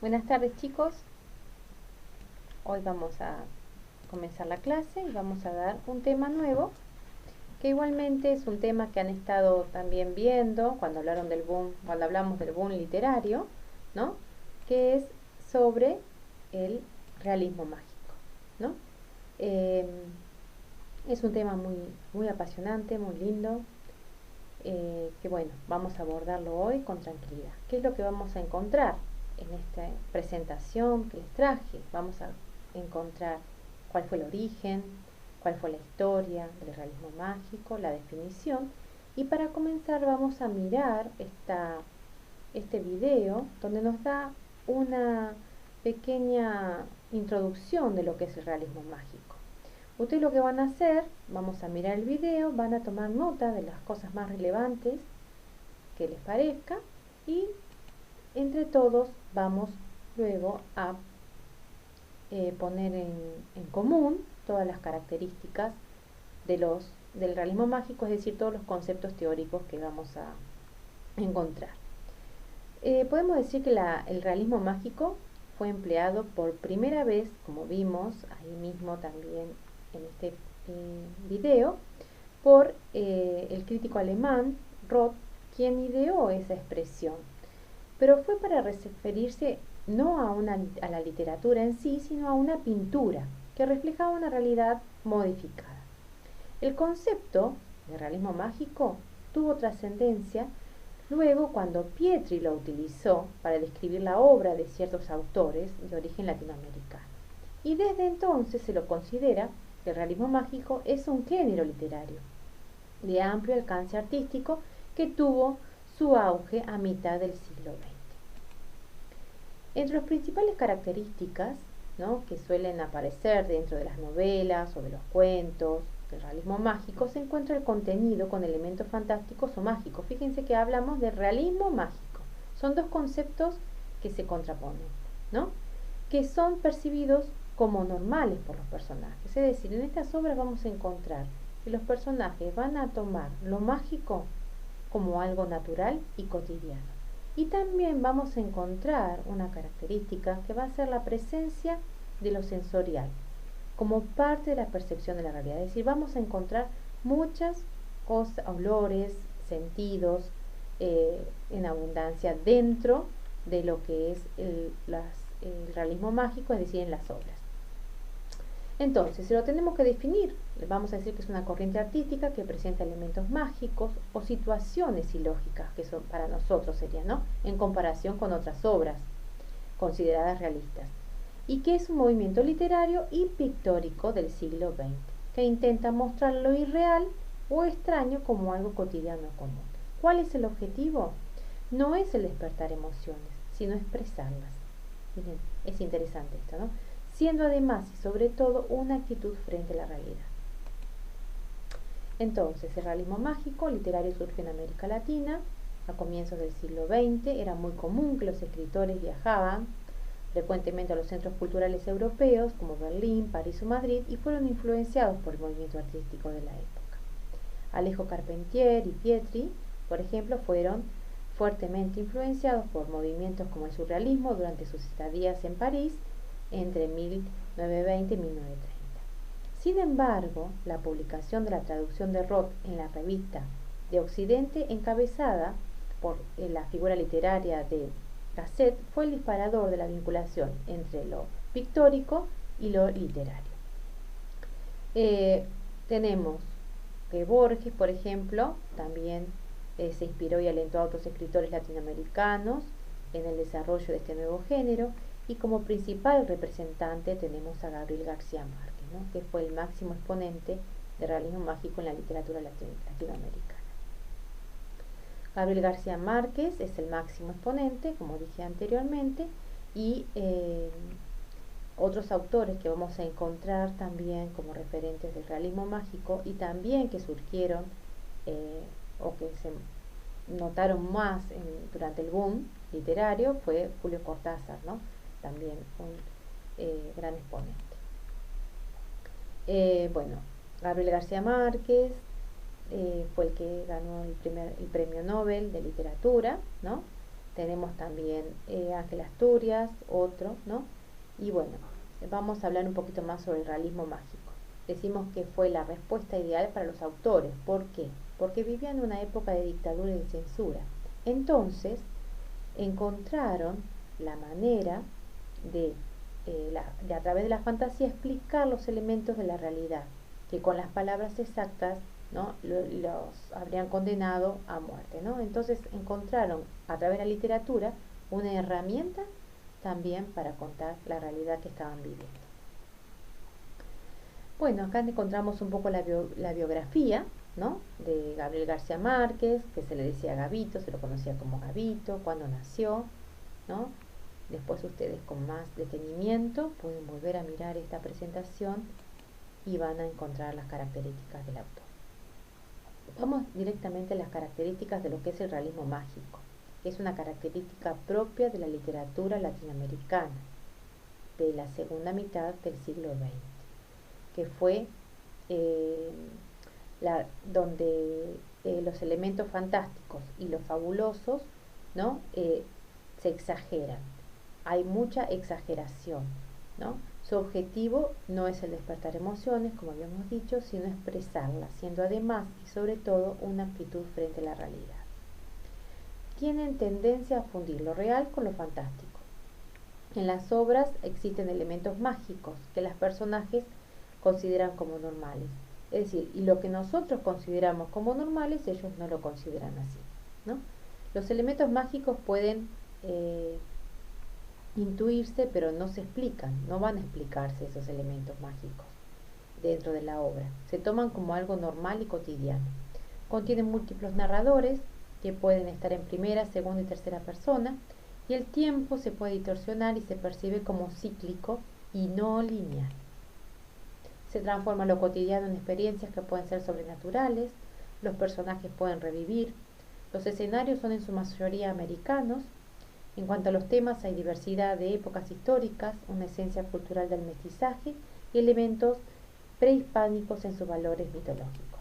Buenas tardes, chicos. Hoy vamos a comenzar la clase y vamos a dar un tema nuevo, que igualmente es un tema que han estado también viendo cuando hablaron del boom, cuando hablamos del boom literario, ¿no? Que es sobre el realismo mágico, ¿no? Eh, es un tema muy apasionante, muy lindo, que bueno, vamos a abordarlo hoy con tranquilidad. ¿Qué es lo que vamos a encontrar en esta presentación que les traje? Vamos a encontrar cuál fue el origen, cuál fue la historia del realismo mágico, la definición, y para comenzar vamos a mirar este video donde nos da una pequeña introducción de lo que es el realismo mágico. Ustedes lo que van a hacer, vamos a mirar el video, van a tomar nota de las cosas más relevantes que les parezca y entre todos vamos luego a poner en común todas las características del realismo mágico, es decir, todos los conceptos teóricos que vamos a encontrar. Podemos decir que el realismo mágico fue empleado por primera vez, como vimos ahí mismo también en este video, por el crítico alemán Roth, quien ideó esa expresión. Pero fue para referirse no a la literatura en sí, sino a una pintura que reflejaba una realidad modificada. El concepto de realismo mágico tuvo trascendencia luego cuando Pietri lo utilizó para describir la obra de ciertos autores de origen latinoamericano. Y desde entonces se lo considera que el realismo mágico es un género literario de amplio alcance artístico que tuvo su auge a mitad del siglo XX. Entre las principales características, ¿no?, que suelen aparecer dentro de las novelas o de los cuentos del realismo mágico se encuentra el contenido con elementos fantásticos o mágicos. Fíjense que hablamos de realismo mágico. Son dos conceptos que se contraponen, ¿no?, que son percibidos como normales por los personajes. Es decir, en estas obras vamos a encontrar que los personajes van a tomar lo mágico como algo natural y cotidiano. Y también vamos a encontrar una característica que va a ser la presencia de lo sensorial como parte de la percepción de la realidad. Es decir, vamos a encontrar muchas cosas, olores, sentidos en abundancia dentro de lo que es el realismo mágico, es decir, en las obras. Entonces, si lo tenemos que definir, vamos a decir que es una corriente artística que presenta elementos mágicos o situaciones ilógicas, que son para nosotros serían, ¿no?, en comparación con otras obras consideradas realistas, y que es un movimiento literario y pictórico del siglo XX, que intenta mostrar lo irreal o extraño como algo cotidiano o común. ¿Cuál es el objetivo? No es el despertar emociones, sino expresarlas. Miren, es interesante esto, ¿no?, siendo además y sobre todo una actitud frente a la realidad. Entonces, el realismo mágico literario surge en América Latina a comienzos del siglo XX. Era muy común que los escritores viajaban frecuentemente a los centros culturales europeos como Berlín, París o Madrid y fueron influenciados por el movimiento artístico de la época. Alejo Carpentier y Pietri, por ejemplo, fueron fuertemente influenciados por movimientos como el surrealismo durante sus estadías en París entre 1920 y 1930. Sin embargo, la publicación de la traducción de Roth en la revista de Occidente, encabezada por la figura literaria de Gasset, fue el disparador de la vinculación entre lo pictórico y lo literario. Tenemos que Borges, por ejemplo, también se inspiró y alentó a otros escritores latinoamericanos en el desarrollo de este nuevo género, y como principal representante tenemos a Gabriel García Márquez, ¿no?, que fue el máximo exponente del realismo mágico en la literatura latinoamericana. Gabriel García Márquez es el máximo exponente, como dije anteriormente, y otros autores que vamos a encontrar también como referentes del realismo mágico y también que surgieron o que se notaron más durante el boom literario fue Julio Cortázar, ¿no?, también un gran exponente. Bueno, Gabriel García Márquez fue el que ganó el premio Nobel de literatura, ¿no?, tenemos también Ángel Asturias, otro, ¿no? Y bueno, vamos a hablar un poquito más sobre el realismo mágico. Decimos que fue la respuesta ideal para los autores. ¿Por qué? Porque vivían una época de dictadura y de censura. Entonces, encontraron la manera de, de a través de la fantasía explicar los elementos de la realidad, que con las palabras exactas, ¿no? los habrían condenado a muerte, ¿no? Entonces encontraron a través de la literatura una herramienta también para contar la realidad que estaban viviendo. Bueno, acá encontramos un poco la biografía, ¿no? De Gabriel García Márquez, que se le decía Gabito, se lo conocía como Gabito, cuando nació, ¿no? Después ustedes con más detenimiento pueden volver a mirar esta presentación y van a encontrar las características del autor. Vamos directamente a las características de lo que es el realismo mágico. Es una característica propia de la literatura latinoamericana de la segunda mitad del siglo XX, que fue donde los elementos fantásticos y los fabulosos, ¿no? Se exageran. Hay mucha exageración, ¿no? Su objetivo no es el despertar emociones, como habíamos dicho, sino expresarlas, siendo además y sobre todo una actitud frente a la realidad. Tienen tendencia a fundir lo real con lo fantástico. En las obras existen elementos mágicos que los personajes consideran como normales. Es decir, y lo que nosotros consideramos como normales, ellos no lo consideran así, ¿no? Los elementos mágicos pueden intuirse, pero no se explican, no van a explicarse esos elementos mágicos dentro de la obra. Se toman como algo normal y cotidiano. Contienen múltiples narradores que pueden estar en primera, segunda y tercera persona, y el tiempo se puede distorsionar y se percibe como cíclico y no lineal. Se transforma lo cotidiano en experiencias que pueden ser sobrenaturales, los personajes pueden revivir, los escenarios son en su mayoría americanos. En cuanto a los temas, hay diversidad de épocas históricas, una esencia cultural del mestizaje y elementos prehispánicos en sus valores mitológicos.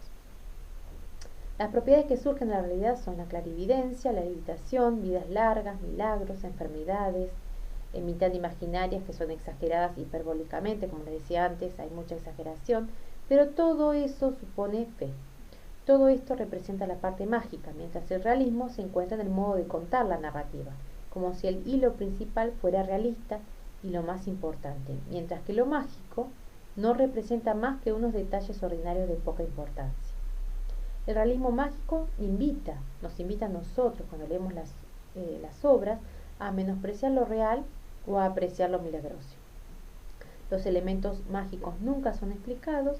Las propiedades que surgen de la realidad son la clarividencia, la levitación, vidas largas, milagros, enfermedades, mitad imaginarias que son exageradas hiperbólicamente, como les decía antes, hay mucha exageración, pero todo eso supone fe. Todo esto representa la parte mágica, mientras el realismo se encuentra en el modo de contar la narrativa, como si el hilo principal fuera realista y lo más importante, mientras que lo mágico no representa más que unos detalles ordinarios de poca importancia. El realismo mágico nos invita a nosotros, cuando leemos las obras, a menospreciar lo real o a apreciar lo milagroso. Los elementos mágicos nunca son explicados.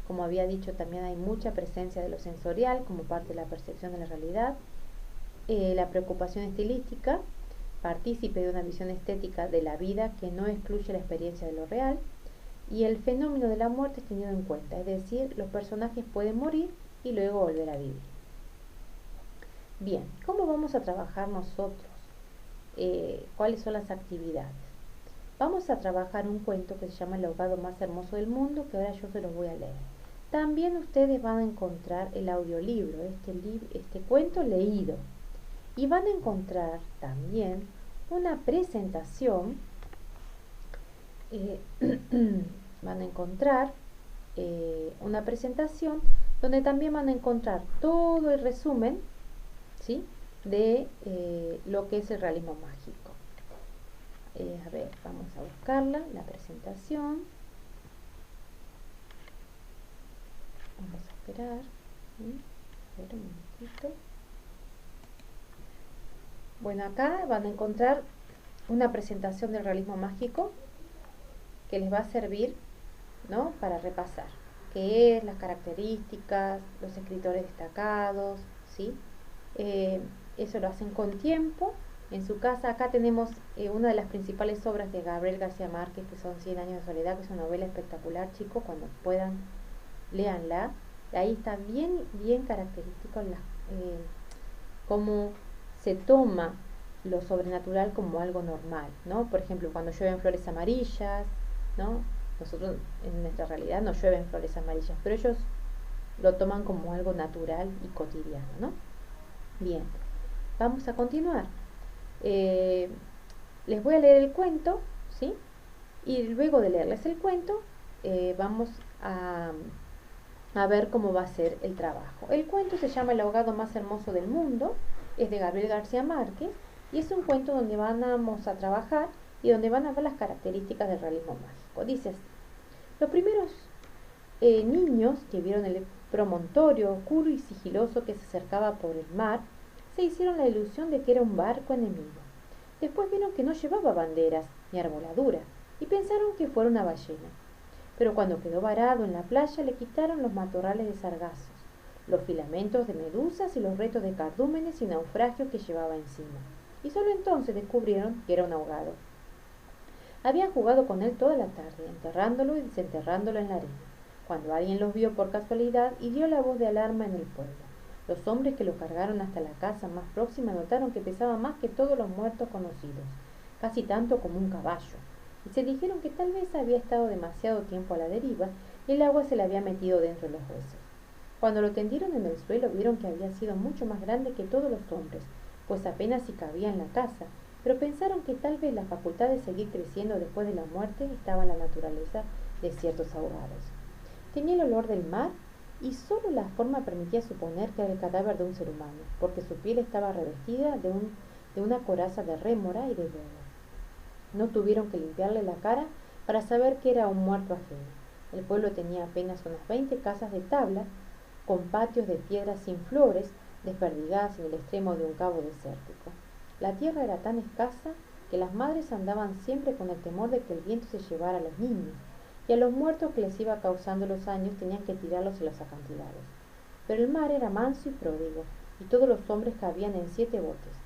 Como había dicho, también hay mucha presencia de lo sensorial como parte de la percepción de la realidad. La preocupación estilística, partícipe de una visión estética de la vida que no excluye la experiencia de lo real. Y el fenómeno de la muerte es tenido en cuenta, es decir, los personajes pueden morir y luego volver a vivir. Bien, ¿cómo vamos a trabajar nosotros? ¿Cuáles son las actividades? Vamos a trabajar un cuento que se llama El ahogado más hermoso del mundo, que ahora yo se los voy a leer. También ustedes van a encontrar el audiolibro, este cuento leído. Y van a encontrar también una presentación, van a encontrar una presentación donde también van a encontrar todo el resumen, ¿sí?, de lo que es el realismo mágico. A ver, vamos a buscarla, la presentación. Vamos a esperar. A ver, un momentito. Bueno, acá van a encontrar una presentación del realismo mágico que les va a servir, ¿no?, para repasar qué es, las características, los escritores destacados, ¿sí? Eso lo hacen con tiempo. En su casa, acá tenemos una de las principales obras de Gabriel García Márquez, que son 100 años de soledad, que es una novela espectacular, chicos, cuando puedan, léanla. Ahí está bien característico cómo se toma lo sobrenatural como algo normal, ¿no? Por ejemplo, cuando llueven flores amarillas, ¿no? Nosotros en nuestra realidad no llueven flores amarillas, pero ellos lo toman como algo natural y cotidiano, ¿no? Bien, vamos a continuar. Eh, Les voy a leer el cuento, ¿sí? Y luego de leerles el cuento, vamos a ver cómo va a ser el trabajo. El cuento se llama El ahogado más hermoso del mundo, es de Gabriel García Márquez y es un cuento donde vamos a trabajar y donde van a ver las características del realismo mágico. Dice así: los primeros niños que vieron el promontorio oscuro y sigiloso que se acercaba por el mar se hicieron la ilusión de que era un barco enemigo. Después vieron que no llevaba banderas ni arboladura y pensaron que fuera una ballena. Pero cuando quedó varado en la playa le quitaron los matorrales de sargazos, los filamentos de medusas y los restos de cardúmenes y naufragios que llevaba encima. Y solo entonces descubrieron que era un ahogado. Habían jugado con él toda la tarde, enterrándolo y desenterrándolo en la arena, cuando alguien los vio por casualidad y dio la voz de alarma en el pueblo. Los hombres que lo cargaron hasta la casa más próxima notaron que pesaba más que todos los muertos conocidos, casi tanto como un caballo, y se dijeron que tal vez había estado demasiado tiempo a la deriva y el agua se le había metido dentro de los huesos. Cuando lo tendieron en el suelo vieron que había sido mucho más grande que todos los hombres, pues apenas si cabía en la casa, pero pensaron que tal vez la facultad de seguir creciendo después de la muerte estaba en la naturaleza de ciertos ahogados. Tenía el olor del mar y solo la forma permitía suponer que era el cadáver de un ser humano, porque su piel estaba revestida de una coraza de rémora y de lodo. No tuvieron que limpiarle la cara para saber que era un muerto ajeno. El pueblo tenía apenas unas 20 casas de tabla, con patios de piedras sin flores, desperdigadas en el extremo de un cabo desértico. La tierra era tan escasa que las madres andaban siempre con el temor de que el viento se llevara a los niños, y a los muertos que les iba causando los años tenían que tirarlos en los acantilados. Pero el mar era manso y pródigo, y todos los hombres cabían en 7 botes.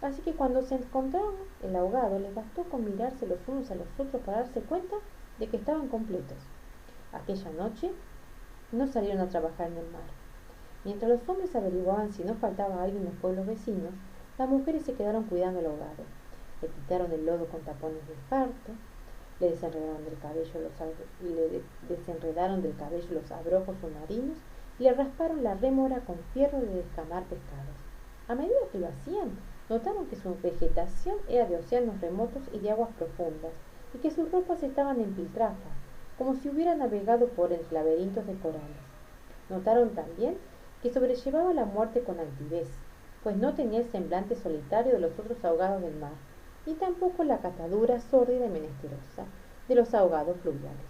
Así que cuando se encontraron el ahogado, les bastó con mirarse los unos a los otros para darse cuenta de que estaban completos. Aquella noche no salieron a trabajar en el mar. Mientras los hombres averiguaban si no faltaba alguien en los pueblos vecinos, las mujeres se quedaron cuidando al ahogado. Le quitaron el lodo con tapones de esparto, le desenredaron del cabello los abrojos submarinos y le rasparon la rémora con fierro de descamar pescados. A medida que lo hacían, notaron que su vegetación era de océanos remotos y de aguas profundas, y que sus ropas estaban en piltrafas, como si hubiera navegado por entre laberintos de corales. Notaron también que sobrellevaba la muerte con altivez, pues no tenía el semblante solitario de los otros ahogados del mar, ni tampoco la catadura sórdida y menesterosa de los ahogados fluviales.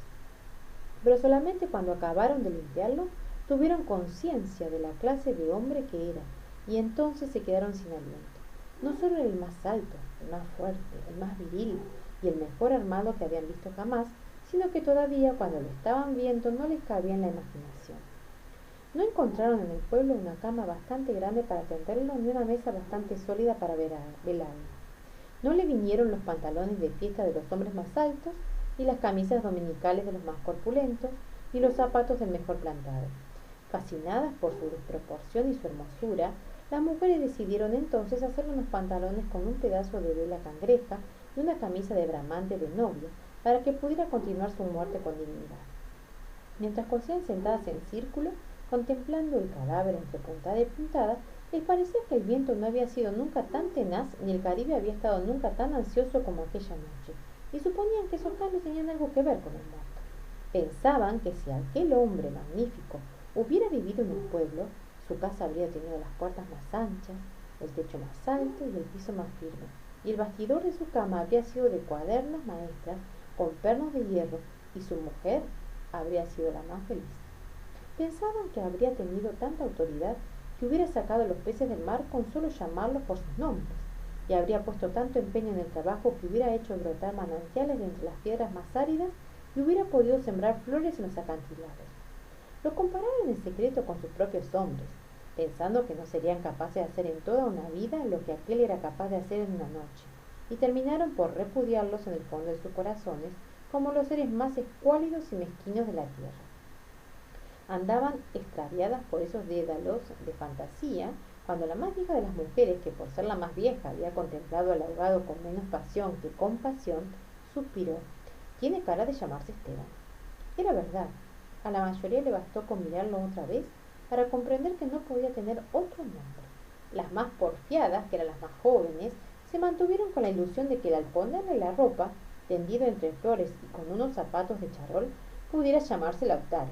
Pero solamente cuando acabaron de limpiarlo, tuvieron conciencia de la clase de hombre que era, y entonces se quedaron sin aliento. No solo era el más alto, el más fuerte, el más viril y el mejor armado que habían visto jamás, sino que todavía cuando lo estaban viendo no les cabía en la imaginación. No encontraron en el pueblo una cama bastante grande para tenderlo ni una mesa bastante sólida para velarlo. No le vinieron los pantalones de fiesta de los hombres más altos, ni las camisas dominicales de los más corpulentos, ni los zapatos del mejor plantado. Fascinadas por su desproporción y su hermosura, las mujeres decidieron entonces hacer unos pantalones con un pedazo de vela cangreja y una camisa de bramante de novia, para que pudiera continuar su muerte con dignidad. Mientras cosían sentadas en círculo, contemplando el cadáver entre puntada y puntada, les parecía que el viento no había sido nunca tan tenaz ni el Caribe había estado nunca tan ansioso como aquella noche, y suponían que esos cambios tenían algo que ver con el muerto. Pensaban que si aquel hombre magnífico hubiera vivido en un pueblo, su casa habría tenido las puertas más anchas, el techo más alto y el piso más firme, y el bastidor de su cama habría sido de cuadernas maestras con pernos de hierro, y su mujer habría sido la más feliz. Pensaban que habría tenido tanta autoridad que hubiera sacado los peces del mar con solo llamarlos por sus nombres, y habría puesto tanto empeño en el trabajo que hubiera hecho brotar manantiales de entre las piedras más áridas y hubiera podido sembrar flores en los acantilados. Lo compararon en secreto con sus propios hombres, pensando que no serían capaces de hacer en toda una vida lo que aquel era capaz de hacer en una noche, y terminaron por repudiarlos en el fondo de sus corazones como los seres más escuálidos y mezquinos de la tierra. Andaban extraviadas por esos dédalos de fantasía, cuando la más vieja de las mujeres, que por ser la más vieja había contemplado al ahogado con menos pasión que compasión, suspiró: tiene cara de llamarse Esteban. Era verdad. A la mayoría le bastó con mirarlo otra vez para comprender que no podía tener otro nombre. Las más porfiadas, que eran las más jóvenes, Se mantuvieron con la ilusión de que al ponerle la ropa, tendido entre flores y con unos zapatos de charol, pudiera llamarse Lautaro.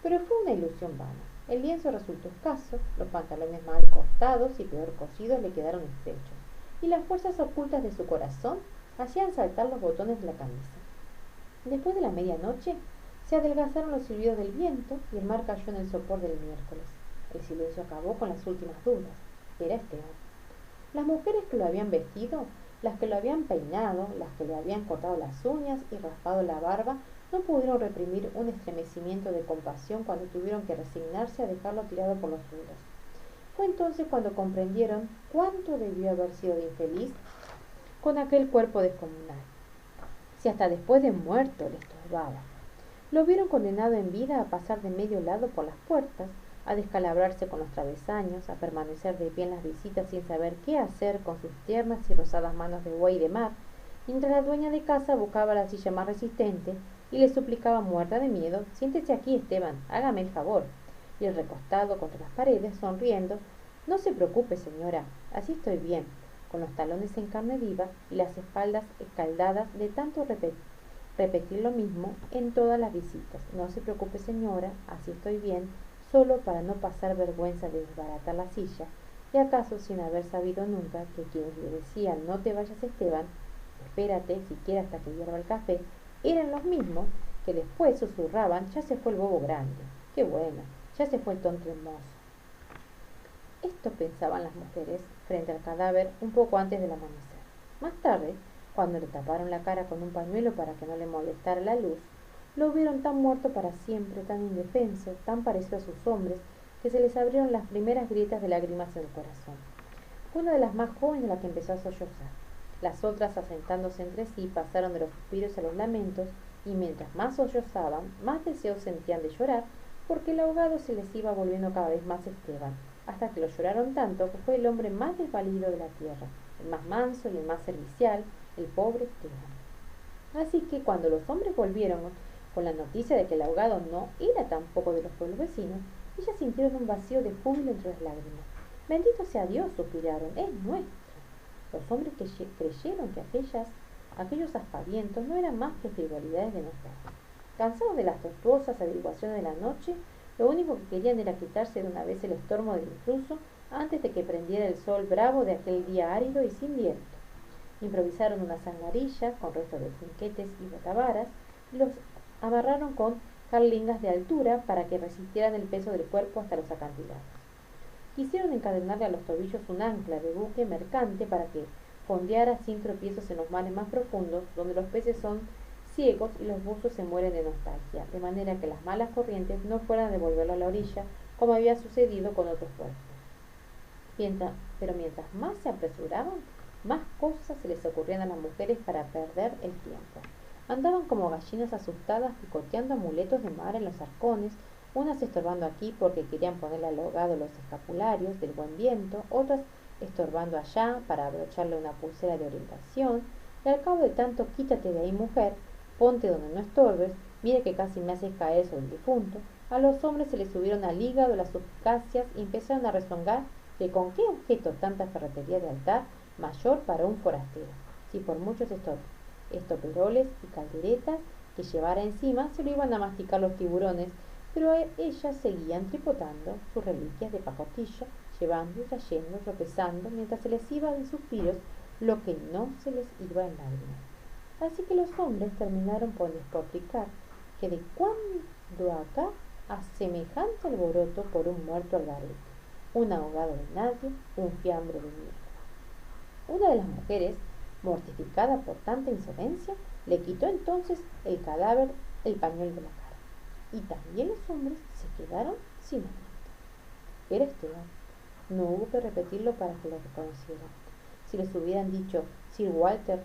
Pero fue una ilusión vana. El lienzo resultó escaso, los pantalones mal cortados y peor cosidos le quedaron estrechos, y las fuerzas ocultas de su corazón hacían saltar los botones de la camisa. Después de la medianoche, se adelgazaron los silbidos del viento y el mar cayó en el sopor del miércoles. El silencio acabó con las últimas dudas. Era Esteban. Las mujeres que lo habían vestido, las que lo habían peinado, las que le habían cortado las uñas y raspado la barba, no pudieron reprimir un estremecimiento de compasión cuando tuvieron que resignarse a dejarlo tirado por los suelos. Fue entonces cuando comprendieron cuánto debió haber sido de infeliz con aquel cuerpo descomunal, si hasta después de muerto le estorbaba. Lo vieron condenado en vida a pasar de medio lado por las puertas, a descalabrarse con los travesaños, a permanecer de pie en las visitas sin saber qué hacer con sus tiernas y rosadas manos de buey de mar, mientras la dueña de casa buscaba la silla más resistente y le suplicaba muerta de miedo: siéntese aquí, Esteban, hágame el favor. Y el recostado contra las paredes, sonriendo: no se preocupe, señora, así estoy bien, con los talones en carne viva y las espaldas escaldadas de tanto repetir lo mismo en todas las visitas. No se preocupe, señora, así estoy bien, solo para no pasar vergüenza de desbaratar la silla, y acaso sin haber sabido nunca que quienes le decían: no te vayas, Esteban, espérate siquiera hasta que hierva el café, eran los mismos que después susurraban: ya se fue el bobo grande, qué bueno, ya se fue el tonto hermoso. Esto pensaban las mujeres frente al cadáver un poco antes del amanecer. Más tarde, cuando le taparon la cara con un pañuelo para que no le molestara la luz, lo vieron tan muerto para siempre, tan indefenso, tan parecido a sus hombres, que se les abrieron las primeras grietas de lágrimas en el corazón. Fue una de las más jóvenes la que empezó a sollozar. Las otras, asentándose entre sí, pasaron de los suspiros a los lamentos, y mientras más sollozaban, más deseos sentían de llorar, porque el ahogado se les iba volviendo cada vez más Esteban, hasta que lo lloraron tanto que fue el hombre más desvalido de la tierra, el más manso y el más servicial, el pobre Esteban. Así que cuando los hombres volvieron con la noticia de que el ahogado no era tampoco de los pueblos vecinos, ellas sintieron un vacío de júbilo entre las lágrimas. Bendito sea Dios, suspiraron, es nuestro. Los hombres que creyeron que aquellos aspavientos no eran más que frivolidades de nostalgia. Cansados de las tortuosas averiguaciones de la noche, lo único que querían era quitarse de una vez el estorbo del intruso antes de que prendiera el sol bravo de aquel día árido y sin viento. Improvisaron una zangarilla con restos de trinquetes y botavaras y los amarraron con carlingas de altura para que resistieran el peso del cuerpo hasta los acantilados. Quisieron encadenarle a los tobillos un ancla de buque mercante para que fondeara sin tropiezos en los mares más profundos, donde los peces son ciegos y los buzos se mueren de nostalgia, de manera que las malas corrientes no fueran a devolverlo a la orilla, como había sucedido con otros cuerpos. Pero mientras más se apresuraban, más cosas se les ocurrían a las mujeres para perder el tiempo. Andaban como gallinas asustadas picoteando amuletos de mar en los arcones, unas estorbando aquí porque querían ponerle al ahogado los escapularios del buen viento, otras estorbando allá para abrocharle una pulsera de orientación, y al cabo de tanto quítate de ahí, mujer, ponte donde no estorbes, mire que casi me haces caer sobre el difunto, a los hombres se les subieron al hígado las suspicacias y empezaron a rezongar que con qué objeto tanta ferretería de altar mayor para un forastero, si por muchos estoperoles y calderetas que llevara encima se lo iban a masticar los tiburones, pero ellas seguían tripotando sus reliquias de pacotilla, llevando y trayendo, tropezando, mientras se les iba en suspiros lo que no se les iba en lágrimas. Así que los hombres terminaron por despotricar que de cuando acá a semejante alboroto por un muerto al garete, un ahogado de nadie, un fiambre de mierda. Una de las mujeres, mortificada por tanta insolencia, le quitó entonces el cadáver el pañuelo de la cara, y también los hombres se quedaron sin aliento. Era Esteban. No hubo que repetirlo para que lo reconocieran. Si les hubieran dicho Sir Walter,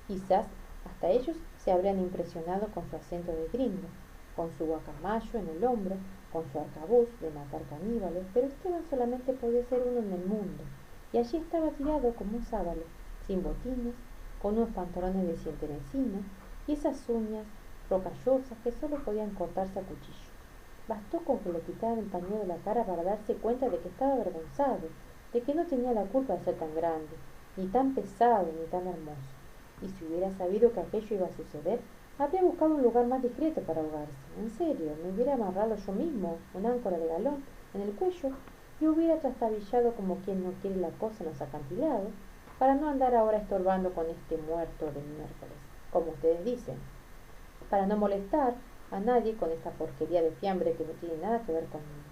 quizás hasta ellos se habrían impresionado con su acento de gringo, con su guacamayo en el hombro, con su arcabuz de matar caníbales, pero Esteban solamente podía ser uno en el mundo, y allí estaba tirado como un sábalo, sin botines, con unos pantalones de cientenecino y esas uñas rocallosas que solo podían cortarse a cuchillo. Bastó con que le quitaran el pañuelo de la cara para darse cuenta de que estaba avergonzado, de que no tenía la culpa de ser tan grande, ni tan pesado, ni tan hermoso. Y si hubiera sabido que aquello iba a suceder, habría buscado un lugar más discreto para ahogarse. En serio, me hubiera amarrado yo mismo un áncora de galón en el cuello y hubiera trastabillado como quien no quiere la cosa en los acantilados, para no andar ahora estorbando con este muerto de miércoles, como ustedes dicen, para no molestar a nadie con esta porquería de fiambre que no tiene nada que ver conmigo.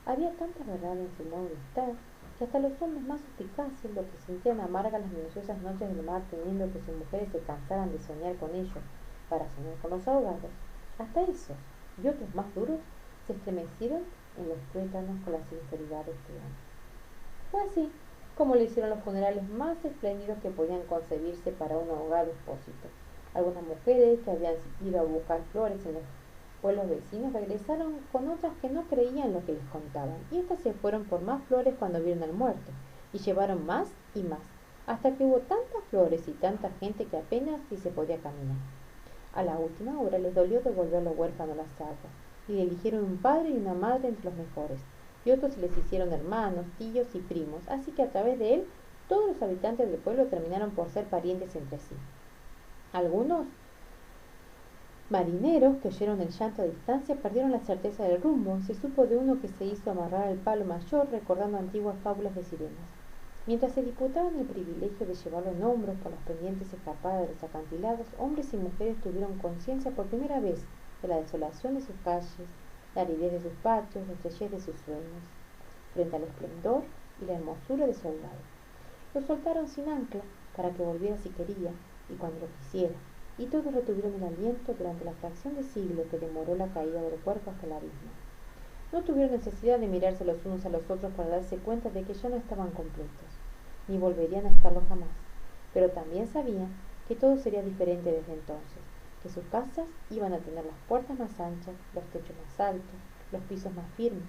Había tanta verdad en su modo de estar, que hasta los hombres más suspicaces, los que sentían amargas las minuciosas noches del mar temiendo que sus mujeres se cansaran de soñar con ellos para soñar con los ahogados, hasta esos y otros más duros se estremecieron en los tuétanos con la sinceridad de este hombre. Fue así como le hicieron los funerales más espléndidos que podían concebirse para un ahogado expósito. Algunas mujeres que habían ido a buscar flores en los pueblos vecinos regresaron con otras que no creían lo que les contaban, y éstas se fueron por más flores cuando vieron al muerto, y llevaron más y más, hasta que hubo tantas flores y tanta gente que apenas si se podía caminar. A la última hora les dolió devolver a los huérfanos las aguas, y le eligieron un padre y una madre entre los mejores, y otros se les hicieron hermanos, tíos y primos, así que a través de él todos los habitantes del pueblo terminaron por ser parientes entre sí. Algunos marineros que oyeron el llanto a distancia perdieron la certeza del rumbo. Se supo de uno que se hizo amarrar al palo mayor recordando antiguas fábulas de sirenas. Mientras se disputaban el privilegio de llevarlo en hombros por las pendientes escarpadas de los acantilados, hombres y mujeres tuvieron conciencia por primera vez de la desolación de sus calles, la aridez de sus patios, la estrechez de sus sueños, frente al esplendor y la hermosura de su ahogado. Lo soltaron sin ancla para que volviera si quería y cuando lo quisiera, y todos retuvieron el aliento durante la fracción de siglo que demoró la caída del cuerpo hasta el abismo. No tuvieron necesidad de mirarse los unos a los otros para darse cuenta de que ya no estaban completos, ni volverían a estarlo jamás, pero también sabían que todo sería diferente desde entonces, que sus casas iban a tener las puertas más anchas, los techos más altos, los pisos más firmes,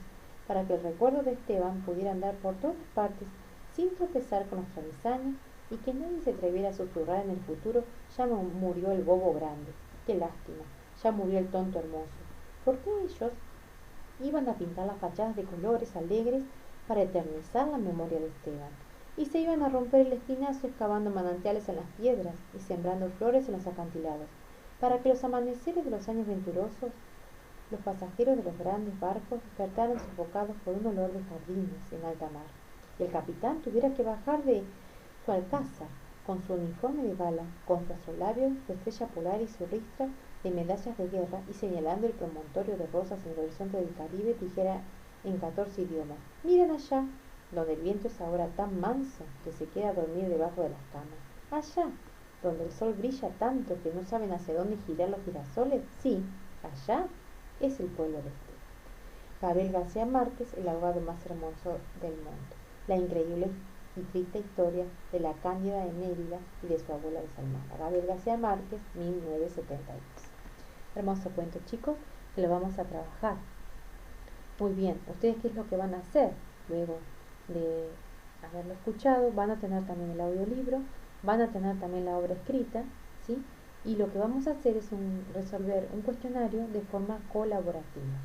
para que el recuerdo de Esteban pudiera andar por todas partes sin tropezar con los travesaños y que nadie se atreviera a susurrar en el futuro: ya murió el bobo grande, qué lástima, ya murió el tonto hermoso, porque ellos iban a pintar las fachadas de colores alegres para eternizar la memoria de Esteban, y se iban a romper el espinazo excavando manantiales en las piedras y sembrando flores en los acantilados, para que los amaneceres de los años venturosos, los pasajeros de los grandes barcos despertaran sofocados por un olor de jardines en alta mar, y el capitán tuviera que bajar de su alcázar con su uniforme de gala, con su astrolabio, su estrella polar y su ristra de medallas de guerra, y señalando el promontorio de rosas en el horizonte del Caribe, dijera en 14 idiomas: miren allá, donde el viento es ahora tan manso que se queda a dormir debajo de las camas. Allá, donde el sol brilla tanto que no saben hacia dónde girar los girasoles. Sí, allá es el pueblo de este. Gabriel García Márquez, el abogado más hermoso del mundo. La increíble y triste historia de la Cándida de Mérida y de su abuela de Salamanca. Gabriel García Márquez, 1972. Hermoso cuento, chicos, que lo vamos a trabajar. Muy bien, ¿ustedes qué es lo que van a hacer? Luego de haberlo escuchado, van a tener también el audiolibro, van a tener también la obra escrita, ¿sí? Y lo que vamos a hacer es resolver un cuestionario de forma colaborativa.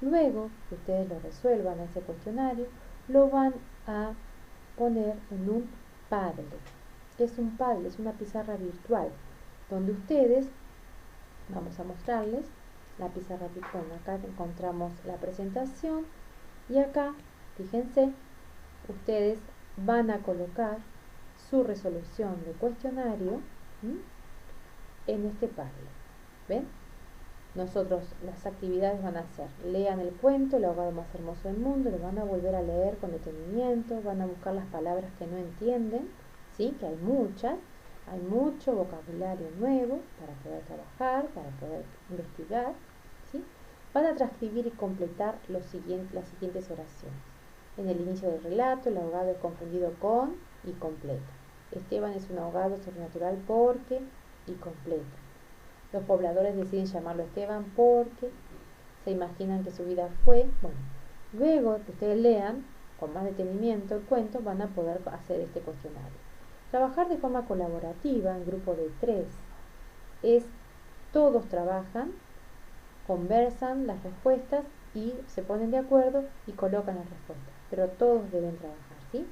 Luego que ustedes lo resuelvan ese cuestionario, lo van a poner en un Padlet. ¿Qué es un Padlet? Es una pizarra virtual donde ustedes, vamos a mostrarles la pizarra virtual. Acá encontramos la presentación y acá, fíjense, ustedes van a colocar su resolución de cuestionario en este Padlet. ¿Ven? Nosotros, las actividades van a ser: lean el cuento, el abogado más hermoso del mundo, lo van a volver a leer con detenimiento, van a buscar las palabras que no entienden, ¿sí? Que hay muchas, hay mucho vocabulario nuevo para poder trabajar, para poder investigar, ¿sí? Van a transcribir y completar las siguientes oraciones. En el inicio del relato, el abogado es confundido con y completa. Esteban es un abogado sobrenatural porque y completa. Los pobladores deciden llamarlo Esteban porque se imaginan que su vida fue. Bueno, luego que ustedes lean con más detenimiento el cuento, van a poder hacer este cuestionario. Trabajar de forma colaborativa en grupo de 3 es: todos trabajan, conversan las respuestas y se ponen de acuerdo y colocan las respuestas, pero todos deben trabajar, ¿sí?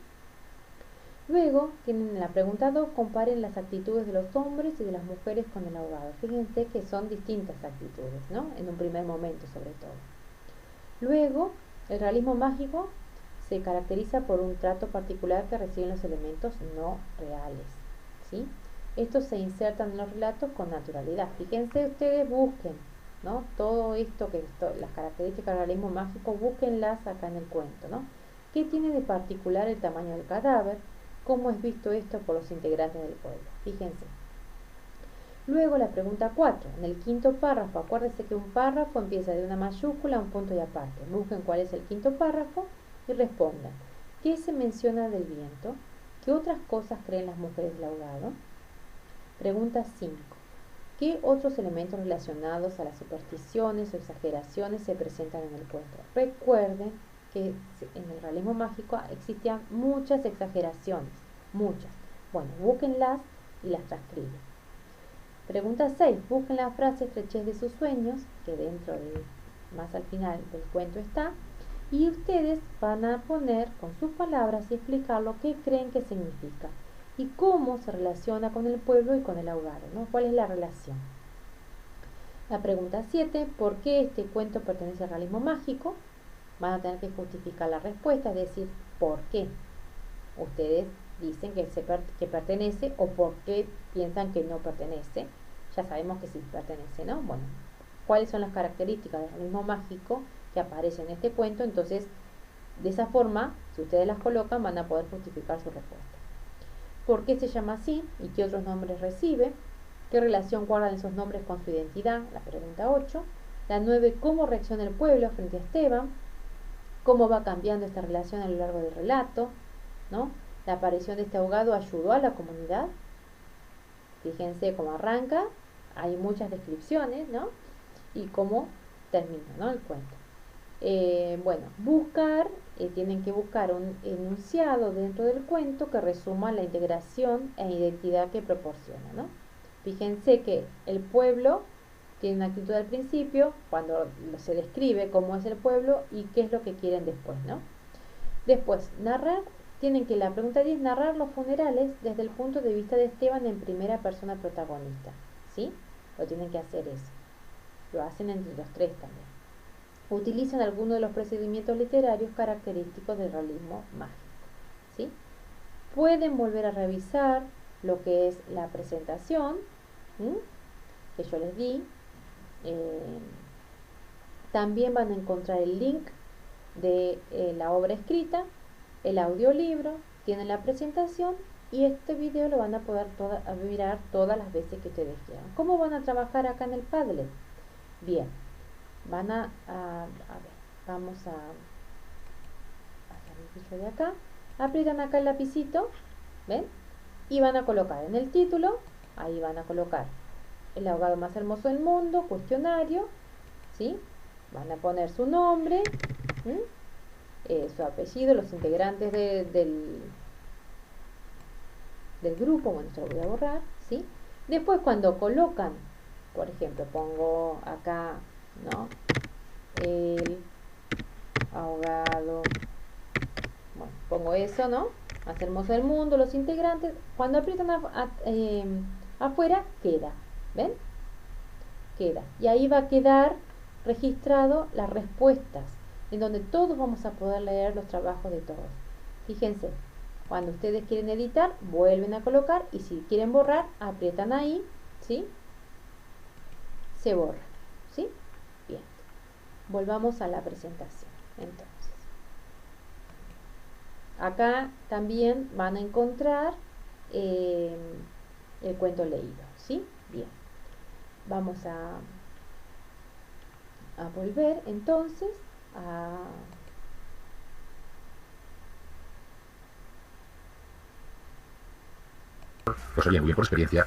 Luego, tienen la pregunta 2, comparen las actitudes de los hombres y de las mujeres con el ahogado. Fíjense que son distintas actitudes, ¿no? En un primer momento, sobre todo. Luego, el realismo mágico se caracteriza por un trato particular que reciben los elementos no reales, ¿sí? Estos se insertan en los relatos con naturalidad. Fíjense ustedes, busquen, ¿no? Todo esto las características del realismo mágico, búsquenlas acá en el cuento, ¿no? ¿Qué tiene de particular el tamaño del cadáver? ¿Cómo es visto esto por los integrantes del pueblo? Fíjense. Luego la pregunta 4. En el quinto párrafo, acuérdense que un párrafo empieza de una mayúscula a un punto y aparte. Busquen cuál es el quinto párrafo y respondan. ¿Qué se menciona del viento? ¿Qué otras cosas creen las mujeres del ahogado? Pregunta 5. ¿Qué otros elementos relacionados a las supersticiones o exageraciones se presentan en el cuento? Recuerden que en el realismo mágico existían muchas exageraciones, muchas. Bueno, búsquenlas y las transcriben. Pregunta 6. Busquen la frase estrechez de sus sueños, que más al final del cuento está, y ustedes van a poner con sus palabras y explicar lo que creen que significa y cómo se relaciona con el pueblo y con el ahogado, ¿no? ¿Cuál es la relación? La pregunta 7. ¿Por qué este cuento pertenece al realismo mágico? Van a tener que justificar la respuesta, es decir, ¿por qué? Ustedes dicen que pertenece o por qué piensan que no pertenece. Ya sabemos que sí pertenece, ¿no? Bueno, ¿cuáles son las características del realismo mágico que aparecen en este cuento? Entonces, de esa forma, si ustedes las colocan, van a poder justificar su respuesta. ¿Por qué se llama así y qué otros nombres recibe? ¿Qué relación guardan esos nombres con su identidad? La pregunta 8. La 9. ¿Cómo reacciona el pueblo frente a Esteban? ¿Cómo va cambiando esta relación a lo largo del relato? ¿No? La aparición de este ahogado ayudó a la comunidad. Fíjense cómo arranca, hay muchas descripciones, ¿no? Y cómo termina, ¿no? El cuento. Bueno, tienen que buscar un enunciado dentro del cuento que resuma la integración e identidad que proporciona, ¿no? Fíjense que el pueblo tiene una actitud al principio, cuando se describe cómo es el pueblo y qué es lo que quieren después, ¿no? Después, la pregunta 10, narrar los funerales desde el punto de vista de Esteban en primera persona protagonista, ¿sí? Lo tienen que hacer eso. Lo hacen entre los tres también. Utilizan algunos de los procedimientos literarios característicos del realismo mágico, ¿sí? Pueden volver a revisar lo que es la presentación, que yo les di. También van a encontrar el link de la obra escrita, el audiolibro, tienen la presentación y este video lo van a poder mirar todas las veces que ustedes quieran. ¿Cómo van a trabajar acá en el Padlet? Bien, van a ver, vamos a salir de acá, aprietan acá el lapicito, ¿ven? Y van a colocar en el título, ahí van a colocar el ahogado más hermoso del mundo, cuestionario, ¿sí? Van a poner su nombre, su apellido, los integrantes del grupo. Bueno, esto lo voy a borrar, ¿sí? Después cuando colocan, por ejemplo, pongo acá, ¿no? El ahogado, bueno, pongo eso, ¿no? Más hermoso del mundo, los integrantes. Cuando aprietan afuera, queda, ¿ven? Queda. Y ahí va a quedar registrado las respuestas, en donde todos vamos a poder leer los trabajos de todos. Fíjense, cuando ustedes quieren editar, vuelven a colocar y si quieren borrar, aprietan ahí, ¿sí? Se borra, ¿sí? Bien. Volvamos a la presentación. Entonces, acá también van a encontrar el cuento leído, ¿sí? Bien. Vamos a volver entonces a... Pues oye, muy bien por experiencia.